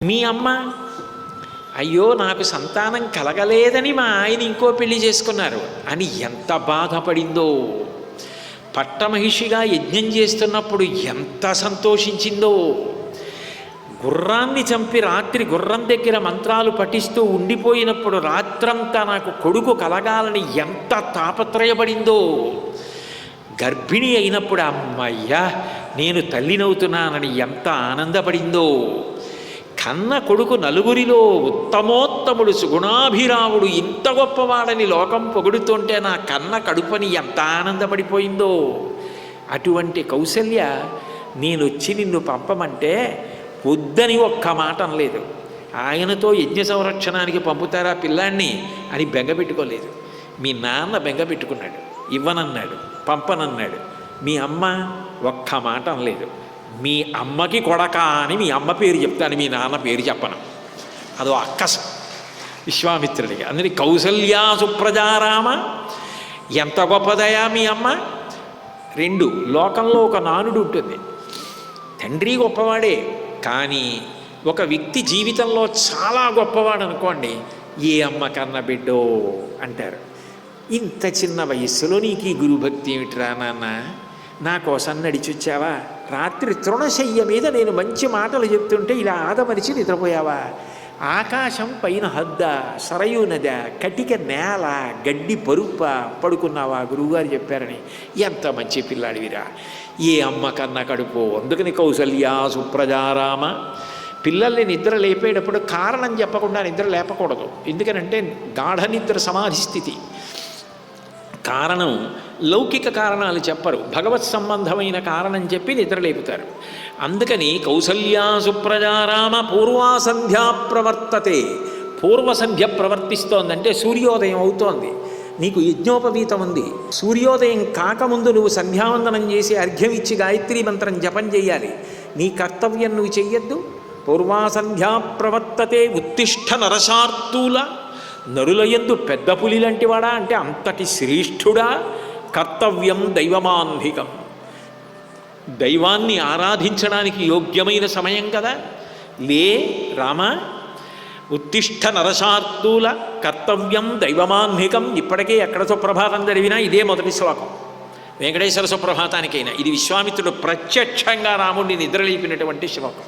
మీ అమ్మ అయ్యో నాకు సంతానం కలగలేదని మా ఆయన ఇంకో పెళ్లి చేసుకున్నారు అని ఎంత బాధపడిందో, పట్టమహిషిగా యజ్ఞం చేస్తున్నప్పుడు ఎంత సంతోషించిందో, గుర్రాన్ని చంపి రాత్రి గుర్రం దగ్గర మంత్రాలు పఠిస్తూ ఉండిపోయినప్పుడు రాత్రంతా నాకు కొడుకు కలగాలని ఎంత తాపత్రయపడిందో, గర్భిణి అయినప్పుడు అమ్మయ్యా నేను తల్లినవుతున్నానని ఎంత ఆనందపడిందో, కన్న కొడుకు నలుగురిలో ఉత్తమోత్తముడు సుగుణాభిరాముడు ఇంత గొప్పవాడని లోకం పొగుడుతుంటే నా కన్న కడుపని ఎంత ఆనందపడిపోయిందో. అటువంటి కౌసల్య నేను వచ్చి నిన్ను పంపమంటే వద్దని ఒక్క మాట అనలేదు. ఆయనతో యజ్ఞ సంరక్షణానికి పంపుతారా పిల్లాన్ని అని బెంగ పెట్టుకోలేదు. మీ నాన్న బెంగ పెట్టుకున్నాడు, ఇవ్వనన్నాడు, పంపనన్నాడు. మీ అమ్మ ఒక్క మాట అనలేదు. మీ అమ్మకి కొడక అని మీ అమ్మ పేరు చెప్తాను, మీ నాన్న పేరు చెప్పను. అదో అక్కస విశ్వామిత్రుడికి. అందుకని కౌసల్యా సుప్రజారామ, ఎంత గొప్పదయా మీ అమ్మ. రెండు, లోకంలో ఒక నానుడు ఉంటుంది, తండ్రి గొప్పవాడే కానీ ఒక వ్యక్తి జీవితంలో చాలా గొప్పవాడు అనుకోండి, ఏ అమ్మ కన్న బిడ్డో అంటారు. ఇంత చిన్న వయస్సులో నీకు ఈ గురుభక్తి ఏమిటిరా నాన్న, నా కోసం నడిచొచ్చావా, రాత్రి తృణశయ్య మీద నేను మంచి మాటలు చెప్తుంటే ఇలా ఆదమరిచి నిద్రపోయావా, ఆకాశం పైన హద్ద, సరయూ నద, కటిక నేల, గడ్డి పరుప్ప పడుకున్నావా గురువుగారు చెప్పారని. ఎంత మంచి పిల్లాడివిరా, ఏ అమ్మ కన్నా కడుపో. అందుకని కౌసల్యా సుప్రజారామ. పిల్లల్ని నిద్ర లేపేటప్పుడు కారణం చెప్పకుండా నిద్ర లేపకూడదు. ఎందుకనంటే గాఢ నిద్ర సమాధి స్థితి. కారణం లౌకిక కారణాలు చెప్పరు, భగవత్ సంబంధమైన కారణం చెప్పి నిద్ర లేపుతారు. అందుకని కౌసల్యా సుప్రజారామ పూర్వాసంధ్యా ప్రవర్తతే. పూర్వసంధ్య ప్రవర్తిస్తోందంటే సూర్యోదయం అవుతోంది, నీకు యజ్ఞోపవీతం ఉంది. సూర్యోదయం కాకముందు నువ్వు సంధ్యావందనం చేసి అర్ఘ్యం ఇచ్చి గాయత్రీ మంత్రం జపం చేయాలి. నీ కర్తవ్యం నువ్వు చెయ్యొద్దు. పూర్వాసంధ్యా ప్రవర్తతే ఉత్తిష్ట నరశార్తూల. నరులయందు పెద్ద పులి లాంటివాడా అంటే అంతటి శ్రేష్ఠుడా. కర్తవ్యం దైవమాన్ధికం, దైవాన్ని ఆరాధించడానికి యోగ్యమైన సమయం కదా. లే రామ, ఉత్తిష్ట నరశార్తూల, కర్తవ్యం దైవమాన్ధికం. ఇప్పటికే ఎక్కడ సుప్రభాతం జరిగినా ఇదే మొదటి శ్లోకం. వెంకటేశ్వర సుప్రభాతానికైనా ఇది విశ్వామిత్రుడు ప్రత్యక్షంగా రాముడిని నిద్రలేపినటువంటి శ్లోకం.